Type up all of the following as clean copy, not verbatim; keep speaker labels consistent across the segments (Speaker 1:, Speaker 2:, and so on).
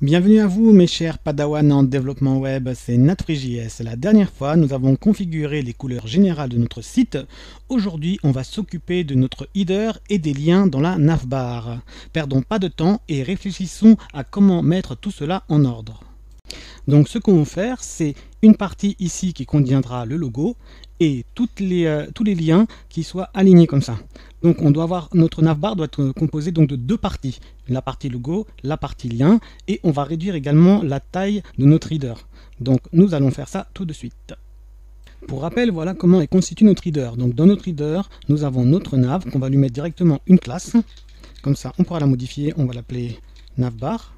Speaker 1: Bienvenue à vous mes chers Padawan en développement web, c'est Nat3JS. La dernière fois, nous avons configuré les couleurs générales de notre site. Aujourd'hui, on va s'occuper de notre header et des liens dans la navbar. Perdons pas de temps et réfléchissons à comment mettre tout cela en ordre. Donc ce qu'on va faire, c'est une partie ici qui contiendra le logo et tous les liens qui soient alignés comme ça. Donc on doit avoir, notre navbar doit être composé donc de deux parties, la partie logo, la partie lien, et on va réduire également la taille de notre header. Donc nous allons faire ça tout de suite. Pour rappel, voilà comment est constitué notre header. Donc dans notre header, nous avons notre nav, qu'on va lui mettre directement une classe. Comme ça, on pourra la modifier, on va l'appeler navbar.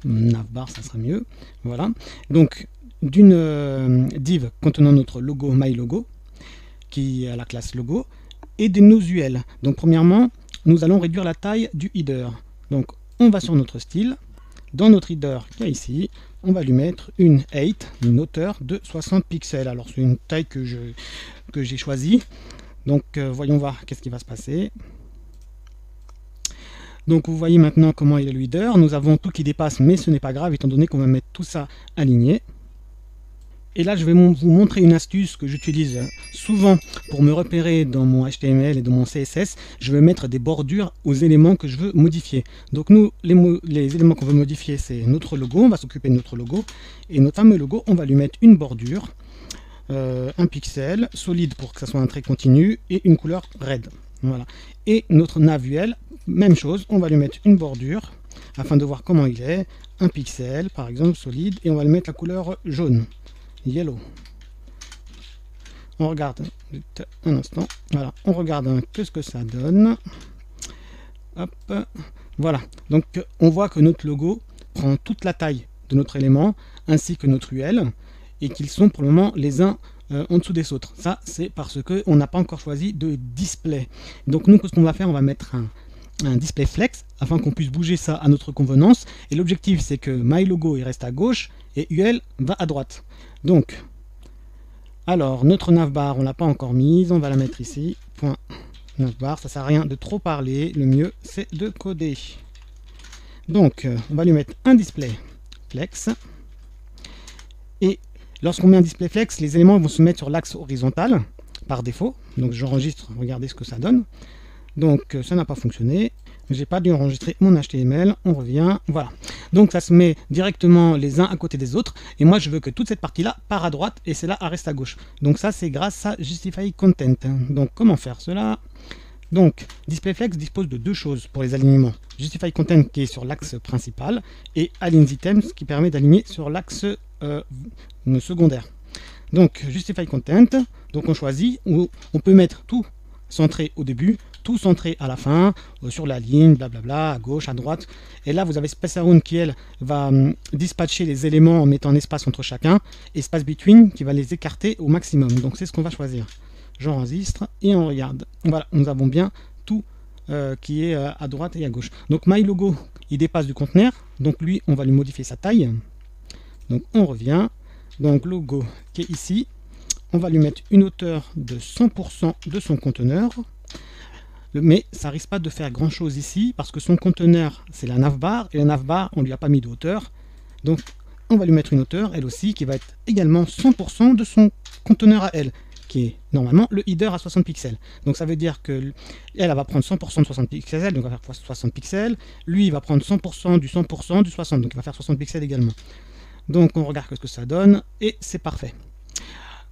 Speaker 1: Navbar, ça sera mieux. Voilà. Donc d'une div contenant notre logo mylogo, qui a la classe logo, et de nos UL. Donc premièrement, nous allons réduire la taille du header. Donc on va sur notre style, dans notre header qui est ici, on va lui mettre une height, une hauteur de 60 pixels. Alors c'est une taille que j'ai choisie. Donc voyons voir qu'est-ce qui va se passer. Donc vous voyez maintenant comment il est le header. Nous avons tout qui dépasse, mais ce n'est pas grave étant donné qu'on va mettre tout ça aligné. Et là, je vais vous montrer une astuce que j'utilise souvent pour me repérer dans mon HTML et dans mon CSS. Je vais mettre des bordures aux éléments que je veux modifier. Donc nous, les éléments qu'on veut modifier, c'est notre logo. On va s'occuper de notre logo. Et notre fameux logo, on va lui mettre une bordure, un pixel, solide pour que ça soit un trait continu, et une couleur red. Voilà. Et notre nav-UL, même chose, on va lui mettre une bordure, afin de voir comment il est, un pixel, par exemple, solide, et on va lui mettre la couleur jaune. Yellow. On regarde un instant. Voilà, on regarde un peu ce que ça donne. Hop, voilà. Donc on voit que notre logo prend toute la taille de notre élément ainsi que notre UL et qu'ils sont pour le moment les uns en dessous des autres. Ça, c'est parce que on n'a pas encore choisi de display. Donc nous, ce qu'on va faire, on va mettre un display flex afin qu'on puisse bouger ça à notre convenance. Et l'objectif, c'est que my logo il reste à gauche et UL va à droite. Donc, alors notre navbar, on l'a pas encore mise, on va la mettre ici. Point navbar, ça sert à rien de trop parler, le mieux c'est de coder. Donc, on va lui mettre un display flex. Et lorsqu'on met un display flex, les éléments vont se mettre sur l'axe horizontal par défaut. Donc j'enregistre, regardez ce que ça donne. Donc ça n'a pas fonctionné, j'ai pas dû enregistrer mon HTML, on revient, voilà. Donc ça se met directement les uns à côté des autres, et moi je veux que toute cette partie-là part à droite, et celle-là reste à gauche. Donc ça c'est grâce à Justify Content. Donc comment faire cela? Donc DisplayFlex dispose de deux choses pour les alignements. Justify Content qui est sur l'axe principal, et Align Items qui permet d'aligner sur l'axe secondaire. Donc Justify Content, donc on choisit, où on peut mettre tout centré au début, tout centré à la fin, sur la ligne, blablabla, à gauche, à droite. Et là, vous avez Space Around qui, elle, va dispatcher les éléments en mettant un espace entre chacun, et Space Between qui va les écarter au maximum. Donc c'est ce qu'on va choisir. J'enregistre et on regarde. Voilà, nous avons bien tout qui est à droite et à gauche. Donc My Logo, il dépasse du conteneur. Donc lui, on va lui modifier sa taille. Donc on revient. Donc logo qui est ici. On va lui mettre une hauteur de 100% de son conteneur. Mais ça risque pas de faire grand chose ici parce que son conteneur c'est la navbar et la navbar on lui a pas mis de hauteur. Donc on va lui mettre une hauteur elle aussi qui va être également 100% de son conteneur à elle, qui est normalement le header à 60 pixels. Donc ça veut dire que elle va prendre 100% de 60 pixels, donc il va faire 60 pixels. Lui il va prendre 100% du 100% du 60, donc il va faire 60 pixels également. Donc on regarde ce que ça donne et c'est parfait.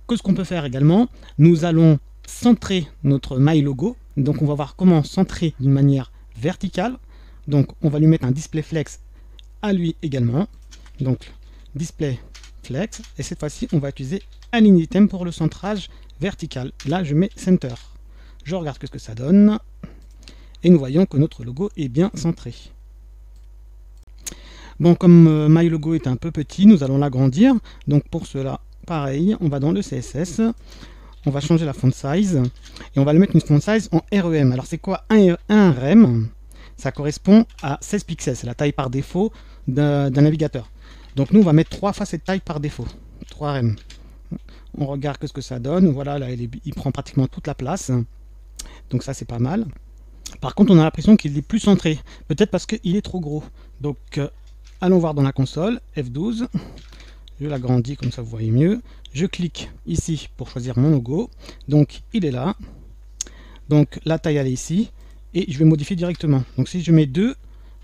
Speaker 1: Que ce qu'on peut faire également, nous allons centrer notre My Logo. Donc on va voir comment centrer d'une manière verticale. Donc on va lui mettre un display flex à lui également. Donc display flex. Et cette fois-ci on va utiliser Align Item pour le centrage vertical. Là je mets center. Je regarde ce que ça donne. Et nous voyons que notre logo est bien centré. Bon, comme My Logo est un peu petit, nous allons l'agrandir. Donc pour cela, pareil, on va dans le CSS. On va changer la font size et on va le mettre une font size en REM. Alors c'est quoi un REM? Ça correspond à 16 pixels, c'est la taille par défaut d'un navigateur. Donc nous on va mettre 3 fois cette taille par défaut, 3 REM. On regarde ce que ça donne, voilà, là il prend pratiquement toute la place. Donc ça c'est pas mal. Par contre on a l'impression qu'il est plus centré, peut-être parce qu'il est trop gros. Donc allons voir dans la console, F12, je l'agrandis comme ça vous voyez mieux, je clique ici pour choisir mon logo, donc il est là, donc la taille elle est ici, et je vais modifier directement, donc si je mets 2,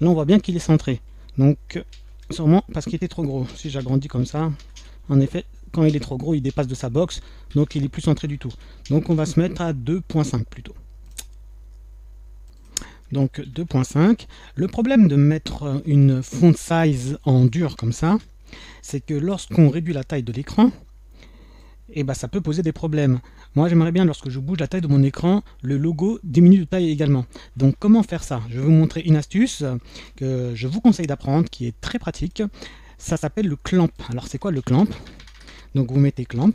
Speaker 1: là on voit bien qu'il est centré, donc sûrement parce qu'il était trop gros, si j'agrandis comme ça, en effet, quand il est trop gros, il dépasse de sa box, donc il est plus centré du tout, donc on va se mettre à 2.5 plutôt. Donc 2.5. Le problème de mettre une font size en dur comme ça, c'est que lorsqu'on réduit la taille de l'écran, eh ben, ça peut poser des problèmes. Moi j'aimerais bien, lorsque je bouge la taille de mon écran, le logo diminue de taille également. Donc comment faire ça? Je vais vous montrer une astuce que je vous conseille d'apprendre, qui est très pratique. Ça s'appelle le clamp. Alors c'est quoi le clamp? Donc vous mettez clamp,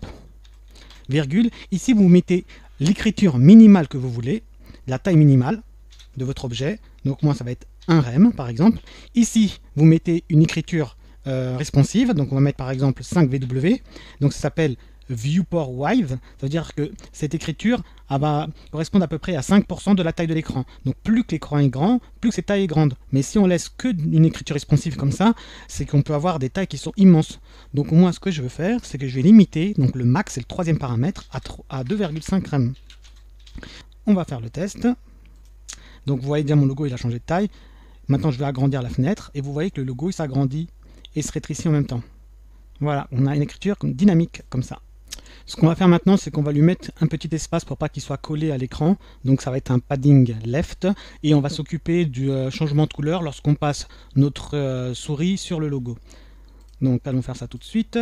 Speaker 1: virgule. Ici vous mettez l'écriture minimale que vous voulez, la taille minimale de votre objet. Donc moi ça va être un rem par exemple. Ici vous mettez une écriture responsive, donc on va mettre par exemple 5VW, donc ça s'appelle viewport wide, ça veut dire que cette écriture va correspondre à peu près à 5% de la taille de l'écran. Donc plus que l'écran est grand, plus que cette taille est grande. Mais si on laisse que une écriture responsive comme ça, c'est qu'on peut avoir des tailles qui sont immenses. Donc moi ce que je veux faire, c'est que je vais limiter, donc le max c'est le troisième paramètre, à 2,5 rem. On va faire le test. Donc vous voyez bien mon logo il a changé de taille. Maintenant je vais agrandir la fenêtre et vous voyez que le logo il s'agrandit et se rétrécit en même temps. Voilà, on a une écriture dynamique comme ça. Ce qu'on va faire maintenant, c'est qu'on va lui mettre un petit espace pour pas qu'il soit collé à l'écran. Donc ça va être un padding left et on va s'occuper du changement de couleur lorsqu'on passe notre souris sur le logo. Donc allons faire ça tout de suite.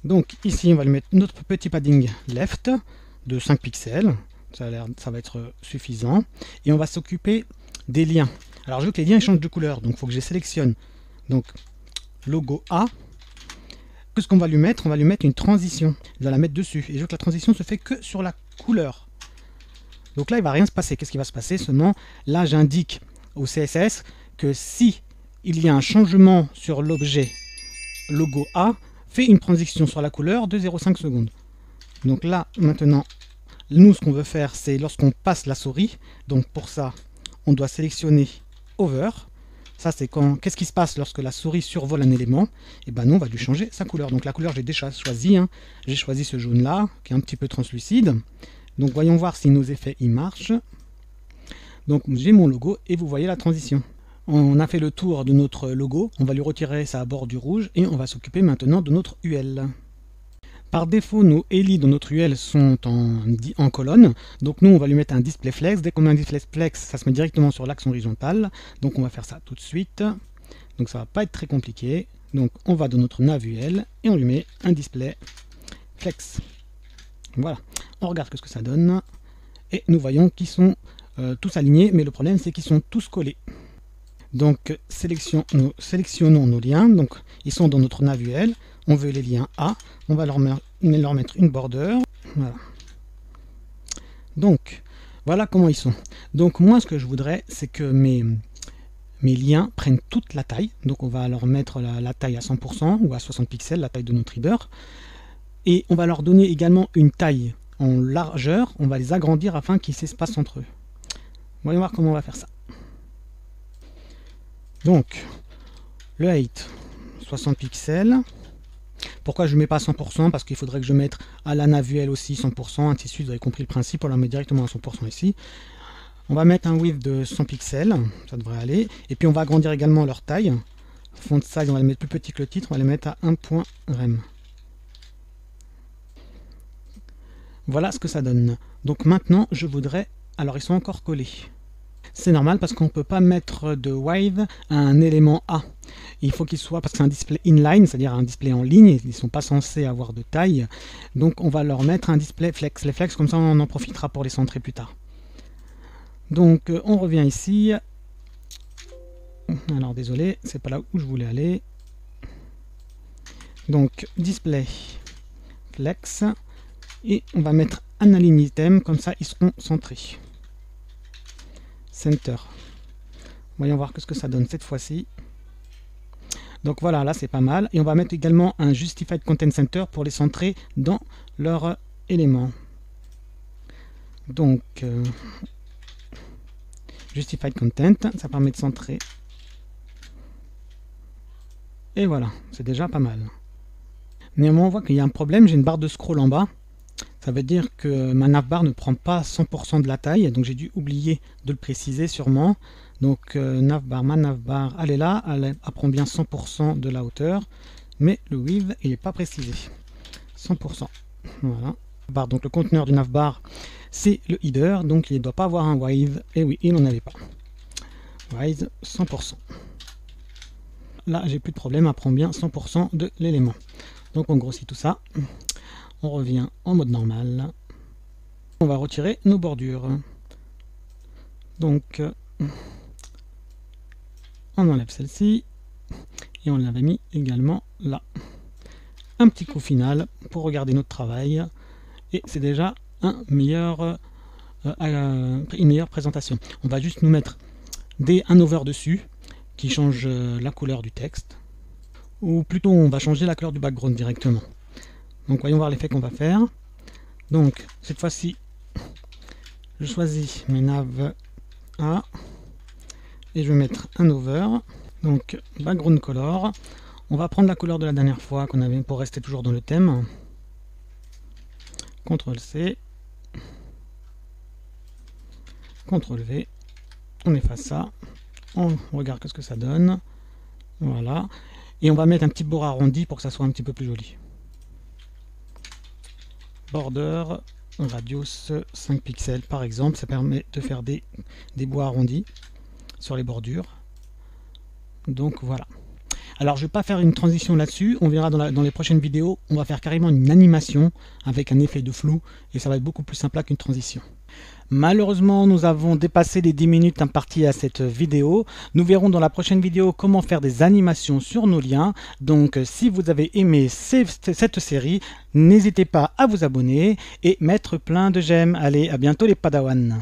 Speaker 1: Donc ici on va lui mettre notre petit padding left de 5 pixels. Ça va être suffisant. Et on va s'occuper des liens. Alors je veux que les liens changent de couleur, donc il faut que je les sélectionne. Donc logo A. Qu'est-ce qu'on va lui mettre? On va lui mettre une transition. Je vais la mettre dessus. Et je veux que la transition se fait que sur la couleur. Donc là il ne va rien se passer. Qu'est-ce qui va se passer? Seulement là j'indique au CSS que si il y a un changement sur l'objet logo A, fait une transition sur la couleur de 0,5 secondes. Donc là maintenant, nous ce qu'on veut faire c'est lorsqu'on passe la souris, donc pour ça on doit sélectionner Over. Ça c'est quand, qu'est-ce qui se passe lorsque la souris survole un élément? Et ben nous on va lui changer sa couleur. Donc la couleur j'ai déjà choisi, hein. J'ai choisi ce jaune là qui est un petit peu translucide. Donc voyons voir si nos effets y marchent. Donc j'ai mon logo et vous voyez la transition. On a fait le tour de notre logo, on va lui retirer sa bordure rouge et on va s'occuper maintenant de notre UL. Par défaut, nos ELI dans notre UL sont en colonne, donc nous on va lui mettre un display flex. Dès qu'on met un display flex, ça se met directement sur l'axe horizontal, donc on va faire ça tout de suite. Donc ça va pas être très compliqué. Donc on va dans notre nav UL et on lui met un display flex. Voilà, on regarde ce que ça donne et nous voyons qu'ils sont tous alignés, mais le problème c'est qu'ils sont tous collés. Donc sélectionnons nos liens, donc ils sont dans notre nav UL. On veut les liens A, on va leur mettre une border. Voilà. Donc, voilà comment ils sont. Donc moi, ce que je voudrais, c'est que mes liens prennent toute la taille. Donc on va leur mettre la taille à 100% ou à 60 pixels, la taille de notre reader. Et on va leur donner également une taille en largeur. On va les agrandir afin qu'ils s'espacent entre eux. Voyons voir comment on va faire ça. Donc, le height, 60 pixels. Pourquoi je ne mets pas à 100%? Parce qu'il faudrait que je mette à la navuelle aussi 100%, ainsi de suite, vous avez compris le principe, on la met directement à 100% ici. On va mettre un width de 100 pixels, ça devrait aller. Et puis on va agrandir également leur taille. Font size, on va les mettre plus petit que le titre, on va les mettre à 1.rem. Voilà ce que ça donne. Donc maintenant, je voudrais... Alors ils sont encore collés. C'est normal parce qu'on ne peut pas mettre de width à un élément A. Il faut qu'il soit, parce que c'est un display inline, c'est-à-dire un display en ligne, ils ne sont pas censés avoir de taille. Donc on va leur mettre un display flex. Les flex, comme ça on en profitera pour les centrer plus tard. Donc on revient ici. Alors désolé, c'est pas là où je voulais aller. Donc display flex. Et on va mettre un align item, comme ça ils seront centrés. Center. Voyons voir ce que ça donne cette fois-ci. Donc voilà, là c'est pas mal. Et on va mettre également un Justified Content Center pour les centrer dans leur élément. Donc Justified Content, ça permet de centrer. Et voilà, c'est déjà pas mal. Néanmoins, on voit qu'il y a un problème, j'ai une barre de scroll en bas. Ça veut dire que ma navbar ne prend pas 100% de la taille, donc j'ai dû oublier de le préciser sûrement. Donc ma navbar, elle est là, elle prend bien 100% de la hauteur, mais le width, il n'est pas précisé. 100%. Voilà. Donc le conteneur du navbar, c'est le header, donc il ne doit pas avoir un width, et oui, il n'en avait pas. Width 100%. Là, j'ai plus de problème, elle prend bien 100% de l'élément. Donc on grossit tout ça. On revient en mode normal. On va retirer nos bordures. Donc, on enlève celle-ci. Et on l'avait mis également là. Un petit coup final pour regarder notre travail. Et c'est déjà une meilleure présentation. On va juste nous mettre un over dessus qui change la couleur du texte. Ou plutôt, on va changer la couleur du background directement. Donc voyons voir l'effet qu'on va faire. Donc cette fois-ci, je choisis mes nav A et je vais mettre un over. Donc background color. On va prendre la couleur de la dernière fois qu'on avait pour rester toujours dans le thème. CTRL C. CTRL V. On efface ça. On regarde ce que ça donne. Voilà. Et on va mettre un petit bord arrondi pour que ça soit un petit peu plus joli. Border, radius 5 pixels par exemple, ça permet de faire des bords arrondis sur les bordures. Donc voilà. Alors je ne vais pas faire une transition là-dessus, on verra dans les prochaines vidéos, on va faire carrément une animation avec un effet de flou et ça va être beaucoup plus simple qu'une transition. Malheureusement, nous avons dépassé les 10 minutes imparties à cette vidéo. Nous verrons dans la prochaine vidéo comment faire des animations sur nos liens. Donc, si vous avez aimé cette série, n'hésitez pas à vous abonner et mettre plein de j'aime. Allez, à bientôt les Padawans.